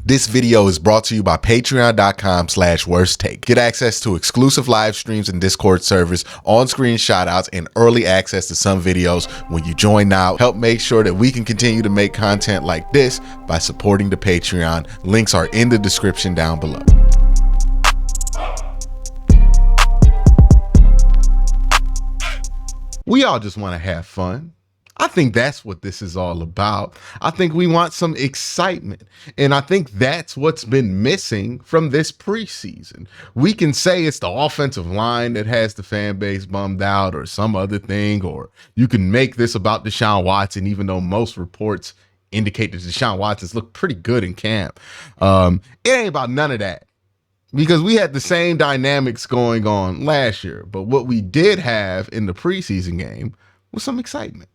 This video is brought to you by patreon.com/worsttake. Get access to exclusive live streams and Discord servers, on-screen shoutouts, and early access to some videos when you join now. Help make sure that we can continue to make content like this by supporting the Patreon. Links are in the description down below. We all just want to have fun. I think that's what this is all about. I think we want some excitement. And I think that's what's been missing from this preseason. We can say it's the offensive line that has the fan base bummed out or some other thing, or you can make this about Deshaun Watson, even though most reports indicate that Deshaun Watson's looked pretty good in camp. It ain't about none of that, because we had the same dynamics going on last year. But what we did have in the preseason game was some excitement.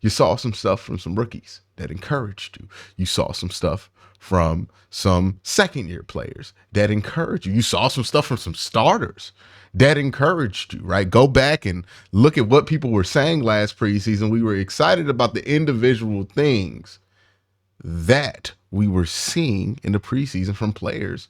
You saw some stuff from some rookies that encouraged you. You saw some stuff from some second-year players that encouraged you. You saw some stuff from some starters that encouraged you, right? Go back and look at what people were saying last preseason. We were excited about the individual things that we were seeing in the preseason from players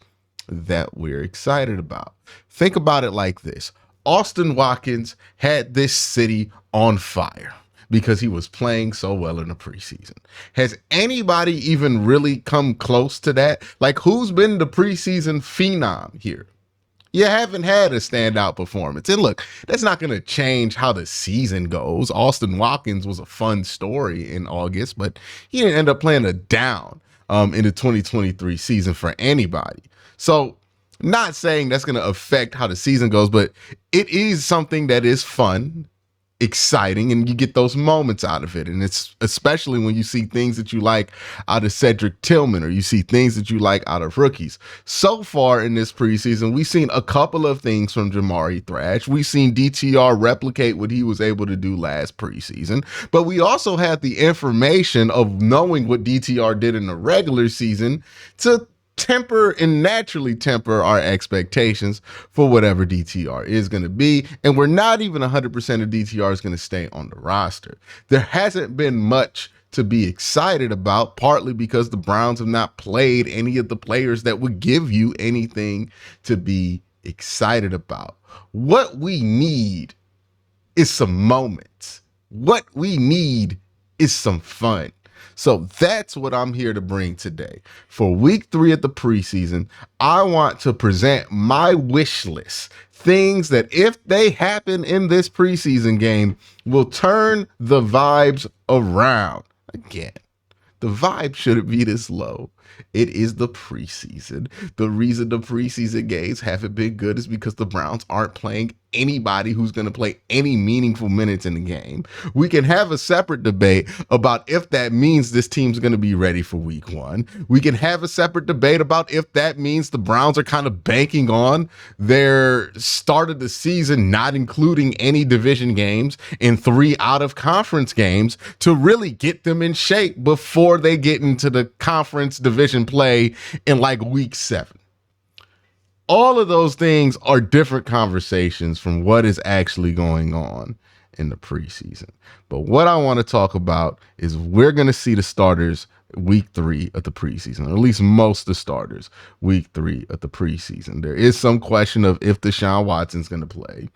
that we're excited about. Think about it like this. Austin Watkins had this city on fire because he was playing so well in the preseason. Has anybody even really come close to that? Like, who's been the preseason phenom here? You haven't had a standout performance. And look, that's not going to change how the season goes. Austin Watkins was a fun story in August, but he didn't end up playing a down in the 2023 season for anybody. So, not saying that's going to affect how the season goes, but it is something that is fun, exciting, and you get those moments out of it. And it's especially when you see things that you like out of Cedric Tillman, or you see things that you like out of rookies. So far in this preseason, we've seen a couple of things from Jamari Thrash. We've seen DTR replicate what he was able to do last preseason, but we also had the information of knowing what DTR did in the regular season to temper and naturally temper our expectations for whatever DTR is going to be. And we're not even 100% of DTR is going to stay on the roster. There hasn't been much to be excited about, partly because the Browns have not played any of the players that would give you anything to be excited about. What we need is some moments. What we need is some fun. So that's what I'm here to bring today. For week 3 of the preseason, I want to present my wish list. Things that, if they happen in this preseason game, will turn the vibes around. Again, the vibe shouldn't be this low. It is the preseason. The reason the preseason games haven't been good is because the Browns aren't playing anybody who's going to play any meaningful minutes in the game. We can have a separate debate about if that means this team's going to be ready for week 1. We can have a separate debate about if that means the Browns are kind of banking on their start of the season, not including any division games, and 3 out of conference games to really get them in shape before they get into the conference division play in like week 7. All of those things are different conversations from what is actually going on in the preseason. But what I want to talk about is we're going to see the starters week 3 of the preseason, or at least most of the starters week 3 of the preseason. There is some question of if Deshaun Watson's going to play.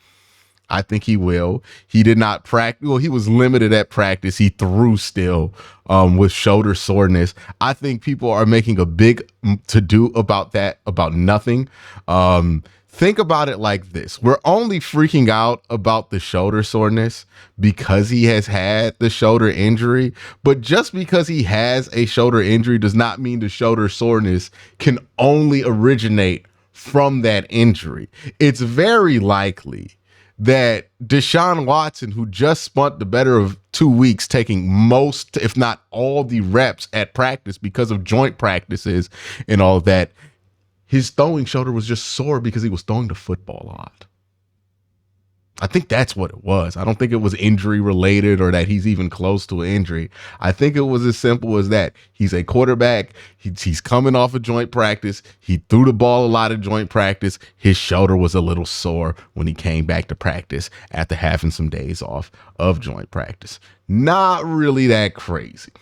I think he will. He did not practice. Well, he was limited at practice. He threw still with shoulder soreness. I think people are making a big to-do about that, about nothing. Think about it like this. We're only freaking out about the shoulder soreness because he has had the shoulder injury. But just because he has a shoulder injury does not mean the shoulder soreness can only originate from that injury. It's very likely that Deshaun Watson, who just spent the better of 2 weeks taking most, if not all, the reps at practice because of joint practices and all that, his throwing shoulder was just sore because he was throwing the football a lot. I think that's what it was. I don't think it was injury related or that he's even close to an injury. I think it was as simple as that. He's a quarterback. He's coming off a joint practice. He threw the ball a lot of joint practice. His shoulder was a little sore when he came back to practice after having some days off of joint practice. Not really that crazy.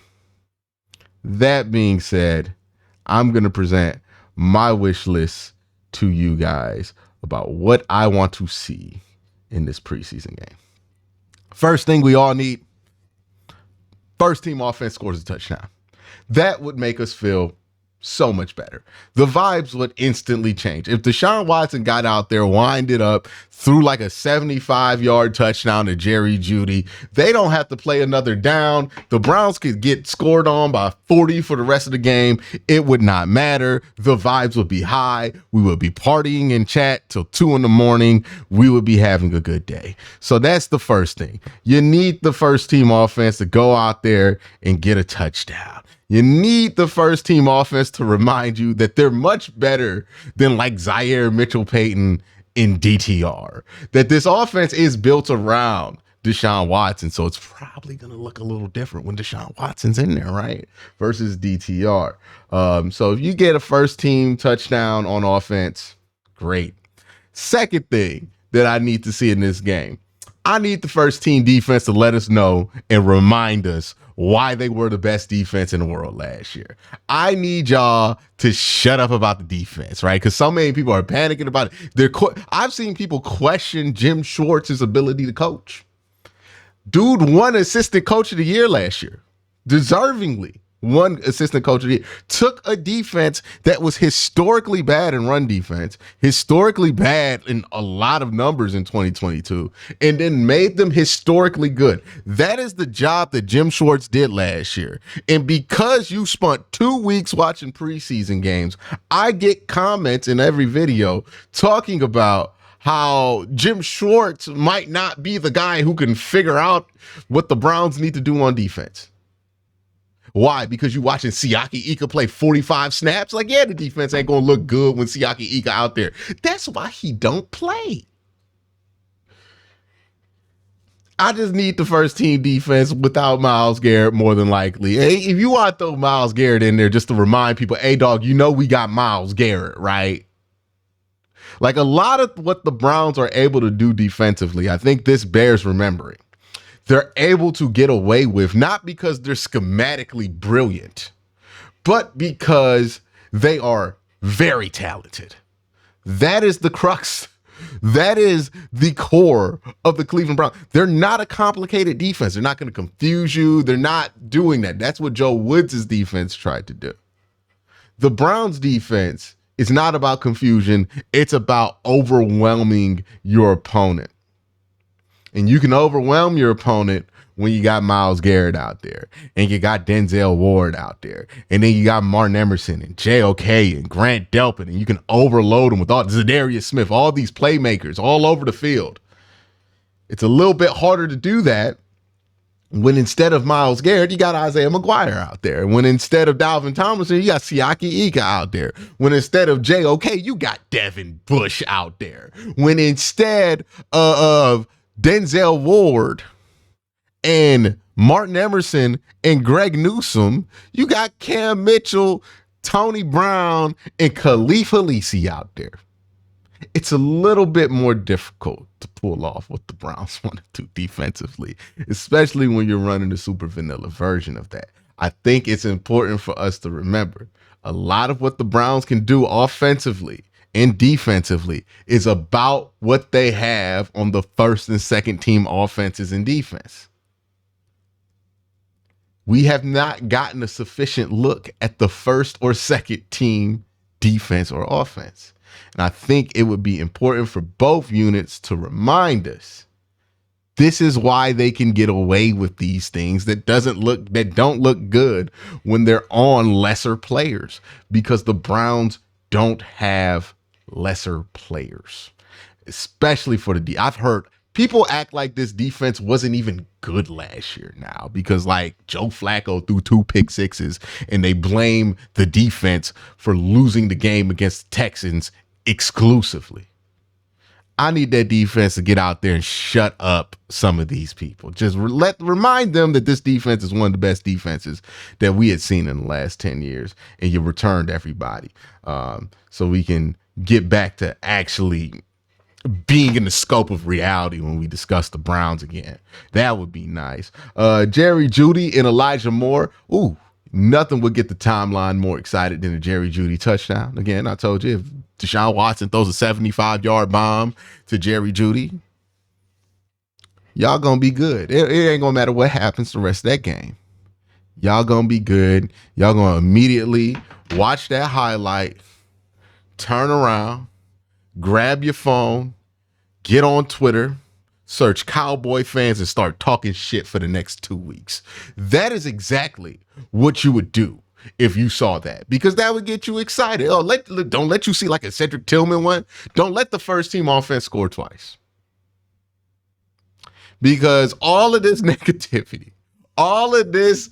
That being said, I'm going to present my wish list to you guys about what I want to see in this preseason game. First thing we all need, first team offense scores a touchdown. That would make us feel so much better. The vibes would instantly change. If Deshaun Watson got out there, winded up, threw like a 75-yard touchdown to Jerry Jeudy, they don't have to play another down. The Browns could get scored on by 40 for the rest of the game. It would not matter. The vibes would be high. We would be partying in chat till 2 a.m. We would be having a good day. So that's the first thing. You need the first team offense to go out there and get a touchdown. You need the first team offense to remind you that they're much better than like Zaire Mitchell-Payton in DTR. That this offense is built around Deshaun Watson, so it's probably going to look a little different when Deshaun Watson's in there, right? Versus DTR. So if you get a first team touchdown on offense, great. Second thing that I need to see in this game, I need the first team defense to let us know and remind us why they were the best defense in the world last year. I need y'all to shut up about the defense, right? Because so many people are panicking about it. I've seen people question Jim Schwartz's ability to coach. Dude won assistant coach of the year last year, deservingly. One assistant coach of the year, took a defense that was historically bad in run defense, historically bad in a lot of numbers in 2022, and then made them historically good. That is the job that Jim Schwartz did last year. And because you spent 2 weeks watching preseason games, I get comments in every video talking about how Jim Schwartz might not be the guy who can figure out what the Browns need to do on defense. Why? Because you watching Siaki Ika play 45 snaps? Like, yeah, the defense ain't going to look good when Siaki Ika out there. That's why he don't play. I just need the first team defense without Myles Garrett more than likely. Hey, if you want to throw Myles Garrett in there just to remind people, hey, dog, you know we got Myles Garrett, right? Like a lot of what the Browns are able to do defensively, I think this bears remembering. They're able to get away with, not because they're schematically brilliant, but because they are very talented. That is the crux. That is the core of the Cleveland Browns. They're not a complicated defense. They're not going to confuse you. They're not doing that. That's what Joe Woods' defense tried to do. The Browns' defense is not about confusion. It's about overwhelming your opponent. And you can overwhelm your opponent when you got Myles Garrett out there and you got Denzel Ward out there. And then you got Martin Emerson and JOK and Grant Delpit. And you can overload them with all Zadarius Smith, all these playmakers all over the field. It's a little bit harder to do that when instead of Myles Garrett, you got Isaiah McGuire out there. When instead of Dalvin Tomlinson, you got Siaki Ika out there. When instead of JOK, you got Devin Bush out there. When instead of Denzel Ward and Martin Emerson and Greg Newsome, you got Cam Mitchell, Tony Brown, and Khalif Halisi out there. It's a little bit more difficult to pull off what the Browns want to do defensively, especially when you're running the super vanilla version of that. I think it's important for us to remember a lot of what the Browns can do offensively and defensively is about what they have on the first and second team offenses and defense. We have not gotten a sufficient look at the first or second team defense or offense. And I think it would be important for both units to remind us this is why they can get away with these things that don't look good when they're on lesser players, because the Browns don't have lesser players, especially for the I've heard people act like this defense wasn't even good last year now because like Joe Flacco threw 2 pick sixes and they blame the defense for losing the game against the Texans exclusively. I need that defense to get out there and shut up some of these people. Just remind them that this defense is one of the best defenses that we had seen in the last 10 years, and you returned everybody. So we can get back to actually being in the scope of reality when we discuss the Browns again. That would be nice. Jerry Jeudy and Elijah Moore. Ooh, Nothing would get the timeline more excited than a Jerry Jeudy touchdown. Again, I told you, if Deshaun Watson throws a 75-yard bomb to Jerry Jeudy, y'all gonna be good. It ain't gonna matter what happens the rest of that game. Y'all gonna be good. Y'all gonna immediately watch that highlight, turn around, grab your phone, get on Twitter, search Cowboy fans, and start talking shit for the next 2 weeks. That is exactly what you would do if you saw that, because that would get you excited. Oh, don't let you see like a Cedric Tillman one. Don't let the first team offense score twice. Because all of this negativity, all this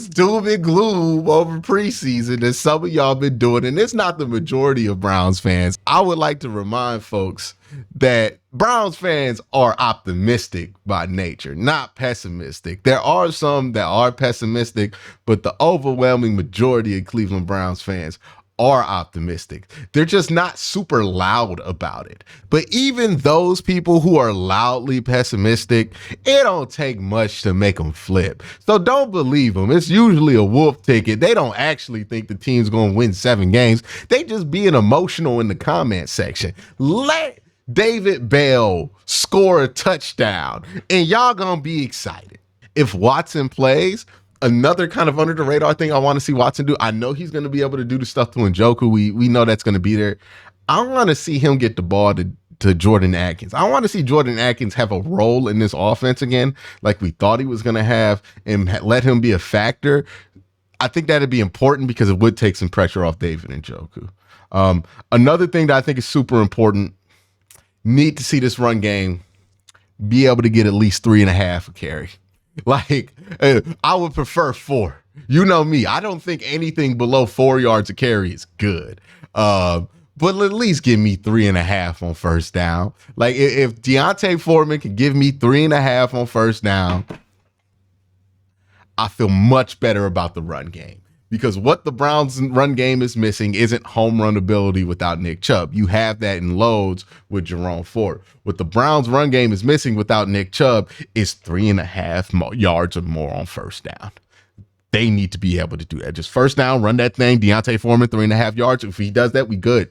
doom and gloom over preseason that some of y'all been doing, and it's not the majority of Browns fans. I would like to remind folks that Browns fans are optimistic by nature, not pessimistic. There are some that are pessimistic, but the overwhelming majority of Cleveland Browns fans are optimistic. They're just not super loud about it. But even those people who are loudly pessimistic, it don't take much to make them flip. So don't believe them. It's usually a wolf ticket. They don't actually think the team's going to win 7 games. They just being emotional in the comment section. Let David Bell score a touchdown and y'all gonna be excited. If Watson plays, another kind of under the radar thing I want to see Watson do, I know he's going to be able to do the stuff to Njoku. We know that's going to be there. I want to see him get the ball to Jordan Atkins. I want to see Jordan Atkins have a role in this offense again, like we thought he was going to have, and let him be a factor. I think that'd be important because it would take some pressure off David Njoku. Another thing that I think is super important, need to see this run game be able to get at least 3.5 a carry. Like, I would prefer 4. You know me. I don't think anything below 4 yards a carry is good. But at least give me 3.5 on first down. Like, if Deontay Foreman can give me 3.5 on first down, I feel much better about the run game. Because what the Browns' run game is missing isn't home run ability without Nick Chubb. You have that in loads with Jerome Ford. What the Browns' run game is missing without Nick Chubb is 3.5 yards or more on first down. They need to be able to do that. Just first down, run that thing. Deontay Foreman, 3.5 yards. If he does that, we good.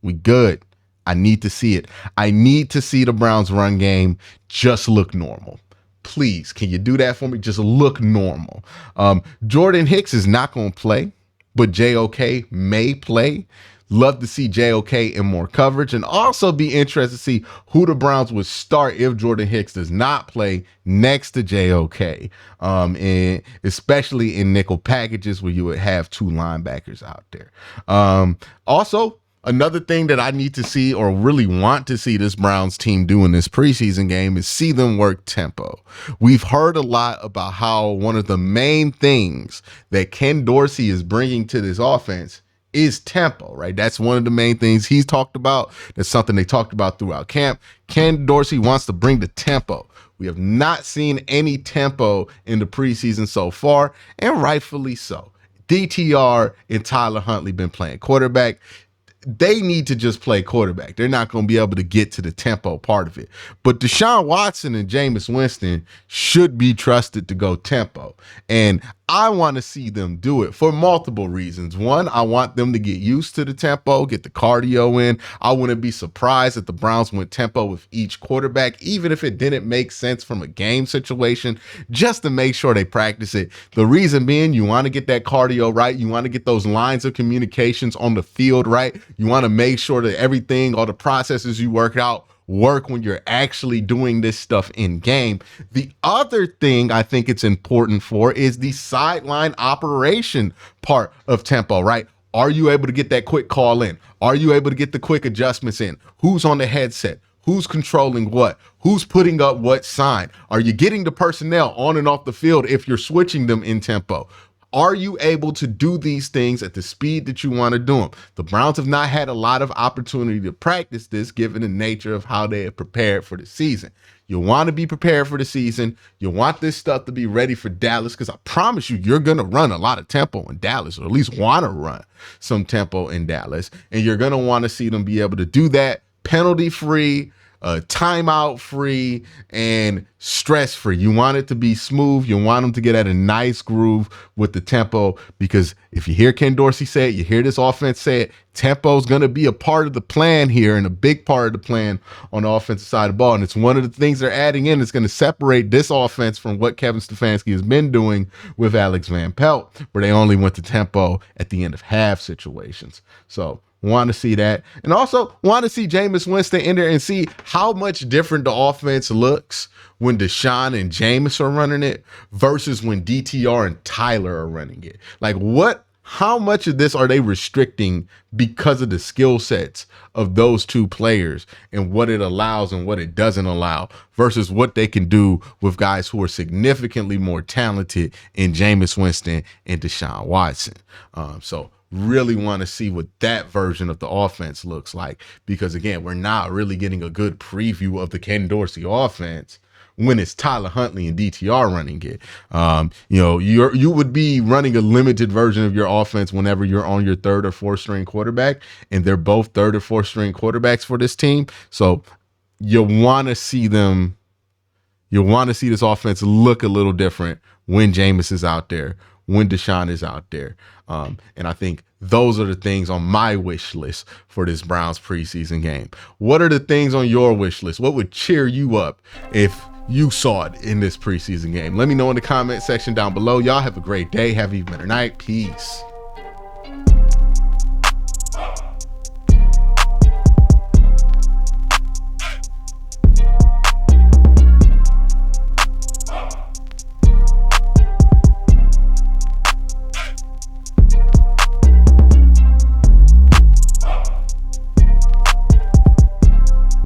We good. I need to see it. I need to see the Browns' run game just look normal. Please, can you do that for me? Just look normal. Jordan Hicks is not going to play, but JOK may play. Love to see JOK in more coverage, and also be interested to see who the Browns would start if Jordan Hicks does not play next to JOK, and especially in nickel packages where you would have 2 linebackers out there. Also, another thing that I need to see, or really want to see this Browns team do in this preseason game, is see them work tempo. We've heard a lot about how one of the main things that Ken Dorsey is bringing to this offense is tempo, right? That's one of the main things he's talked about. That's something they talked about throughout camp. Ken Dorsey wants to bring the tempo. We have not seen any tempo in the preseason so far, and rightfully so. DTR and Tyler Huntley been playing quarterback. They need to just play quarterback. They're not going to be able to get to the tempo part of it. But Deshaun Watson and Jameis Winston should be trusted to go tempo. And I want to see them do it for multiple reasons. One, I want them to get used to the tempo, get the cardio in. I wouldn't be surprised if the Browns went tempo with each quarterback, even if it didn't make sense from a game situation, just to make sure they practice it. The reason being, you want to get that cardio right. You want to get those lines of communications on the field right. You want to make sure that everything, all the processes you work out, work when you're actually doing this stuff in game. The other thing I think it's important for is the sideline operation part of tempo, right? Are you able to get that quick call in? Are you able to get the quick adjustments in? Who's on the headset? Who's controlling what? Who's putting up what sign? Are you getting the personnel on and off the field if you're switching them in tempo? Are you able to do these things at the speed that you want to do them? The Browns have not had a lot of opportunity to practice this given the nature of how they have prepared for the season. You want to be prepared for the season. You want this stuff to be ready for Dallas, because I promise you, you're going to run a lot of tempo in Dallas, or at least want to run some tempo in Dallas. And you're going to want to see them be able to do that penalty-free, timeout free and stress free. You want it to be smooth. You want them to get at a nice groove with the tempo, because if you hear Ken Dorsey say it, you hear this offense say it, tempo is going to be a part of the plan here and a big part of the plan on the offensive side of the ball. And it's one of the things they're adding in that's going to separate this offense from what Kevin Stefanski has been doing with Alex Van Pelt, where they only went to tempo at the end of half situations. So want to see that. And also want to see Jameis Winston in there and see how much different the offense looks when Deshaun and Jameis are running it versus when DTR and Tyler are running it. Like how much of this are they restricting because of the skill sets of those two players and what it allows and what it doesn't allow versus what they can do with guys who are significantly more talented in Jameis Winston and Deshaun Watson. So really want to see what that version of the offense looks like, because again, we're not really getting a good preview of the Ken Dorsey offense when it's Tyler Huntley and DTR running it. You would be running a limited version of your offense whenever you're on your third or fourth string quarterback, and they're both third or fourth string quarterbacks for this team. So you want to see this offense look a little different when Jameis is out there, when Deshaun is out there. And I think those are the things on my wish list for this Browns preseason game. What are the things on your wish list? What would cheer you up if you saw it in this preseason game? Let me know in the comment section down below. Y'all have a great day. Have a better night. Peace.